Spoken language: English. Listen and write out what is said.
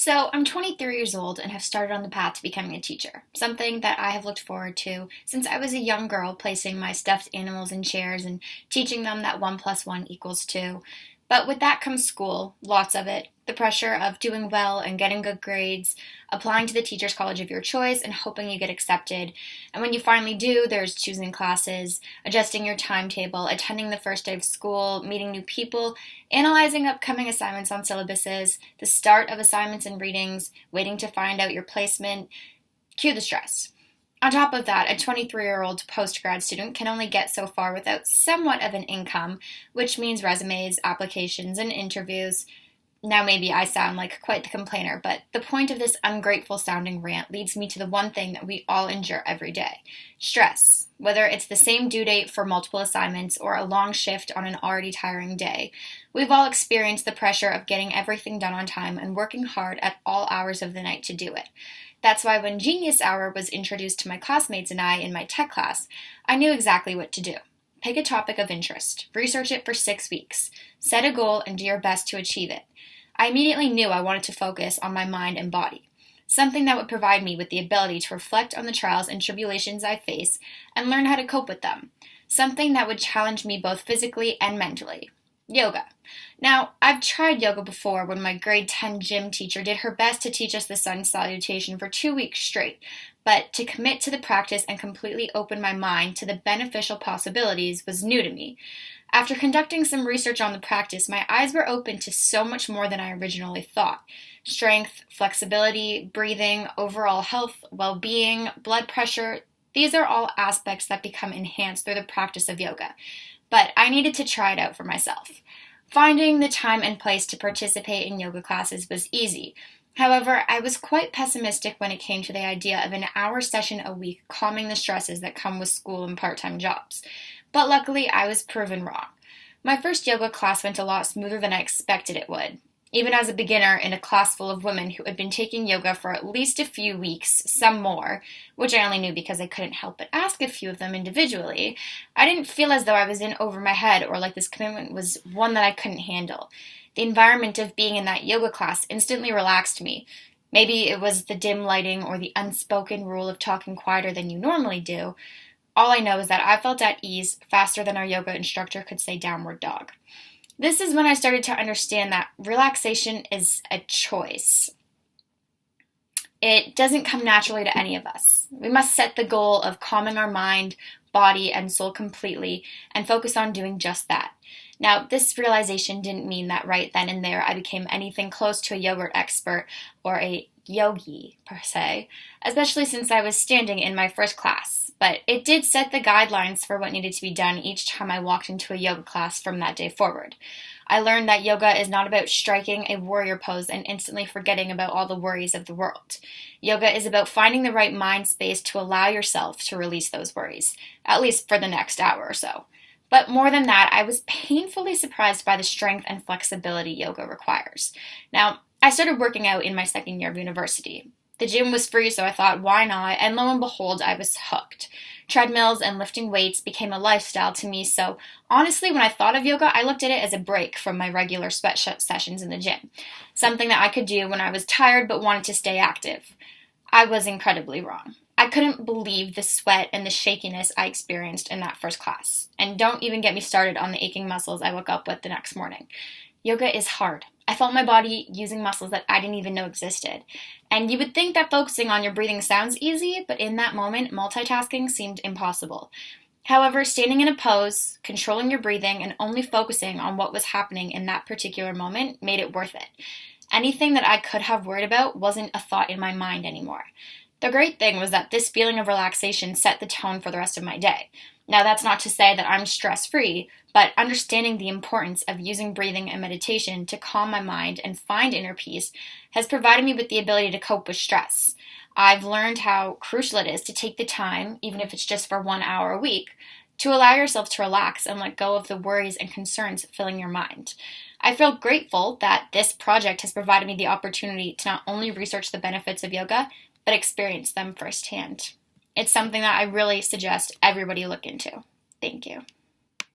So, I'm 23 years old and have started on the path to becoming a teacher, something that I have looked forward to since I was a young girl, placing my stuffed animals in chairs and teaching them that 1 plus 1 equals 2. But with that comes school, lots of it, the pressure of doing well and getting good grades, applying to the teacher's college of your choice and hoping you get accepted. And when you finally do, there's choosing classes, adjusting your timetable, attending the first day of school, meeting new people, analyzing upcoming assignments on syllabuses, the start of assignments and readings, waiting to find out your placement. Cue the stress. On top of that, a 23-year-old post-grad student can only get so far without somewhat of an income, which means resumes, applications, and interviews. Now maybe I sound like quite the complainer, but the point of this ungrateful-sounding rant leads me to the one thing that we all endure every day: stress. Whether it's the same due date for multiple assignments or a long shift on an already tiring day, we've all experienced the pressure of getting everything done on time and working hard at all hours of the night to do it. That's why when Genius Hour was introduced to my classmates and I in my tech class, I knew exactly what to do. Pick a topic of interest, research it for 6 weeks, set a goal, and do your best to achieve it. I immediately knew I wanted to focus on my mind and body, something that would provide me with the ability to reflect on the trials and tribulations I face and learn how to cope with them, something that would challenge me both physically and mentally. Yoga. Now, I've tried yoga before when my grade 10 gym teacher did her best to teach us the sun salutation for 2 weeks straight, but to commit to the practice and completely open my mind to the beneficial possibilities was new to me. After conducting some research on the practice, my eyes were open to so much more than I originally thought. Strength, flexibility, breathing, overall health, well-being, blood pressure, these are all aspects that become enhanced through the practice of yoga. But I needed to try it out for myself. Finding the time and place to participate in yoga classes was easy. However, I was quite pessimistic when it came to the idea of an hour session a week calming the stresses that come with school and part-time jobs. But luckily, I was proven wrong. My first yoga class went a lot smoother than I expected it would. Even as a beginner in a class full of women who had been taking yoga for at least a few weeks, some more, which I only knew because I couldn't help but ask a few of them individually, I didn't feel as though I was in over my head or like this commitment was one that I couldn't handle. The environment of being in that yoga class instantly relaxed me. Maybe it was the dim lighting or the unspoken rule of talking quieter than you normally do. All I know is that I felt at ease faster than our yoga instructor could say downward dog. This is when I started to understand that relaxation is a choice. It doesn't come naturally to any of us. We must set the goal of calming our mind, body, and soul completely and focus on doing just that. Now, this realization didn't mean that right then and there I became anything close to a yoga expert or a yogi, per se, especially since I was standing in my first class. But it did set the guidelines for what needed to be done each time I walked into a yoga class from that day forward. I learned that yoga is not about striking a warrior pose and instantly forgetting about all the worries of the world. Yoga is about finding the right mind space to allow yourself to release those worries, at least for the next hour or so. But more than that, I was painfully surprised by the strength and flexibility yoga requires. Now, I started working out in my second year of university. The gym was free, so I thought, why not? And lo and behold, I was hooked. Treadmills and lifting weights became a lifestyle to me, so honestly, when I thought of yoga, I looked at it as a break from my regular sessions in the gym. Something that I could do when I was tired but wanted to stay active. I was incredibly wrong. I couldn't believe the sweat and the shakiness I experienced in that first class. And don't even get me started on the aching muscles I woke up with the next morning. Yoga is hard. I felt my body using muscles that I didn't even know existed. And you would think that focusing on your breathing sounds easy, but in that moment, multitasking seemed impossible. However, standing in a pose, controlling your breathing, and only focusing on what was happening in that particular moment made it worth it. Anything that I could have worried about wasn't a thought in my mind anymore. The great thing was that this feeling of relaxation set the tone for the rest of my day. Now, that's not to say that I'm stress-free, but understanding the importance of using breathing and meditation to calm my mind and find inner peace has provided me with the ability to cope with stress. I've learned how crucial it is to take the time, even if it's just for 1 hour a week, to allow yourself to relax and let go of the worries and concerns filling your mind. I feel grateful that this project has provided me the opportunity to not only research the benefits of yoga, but experience them firsthand. It's something that I really suggest everybody look into. Thank you.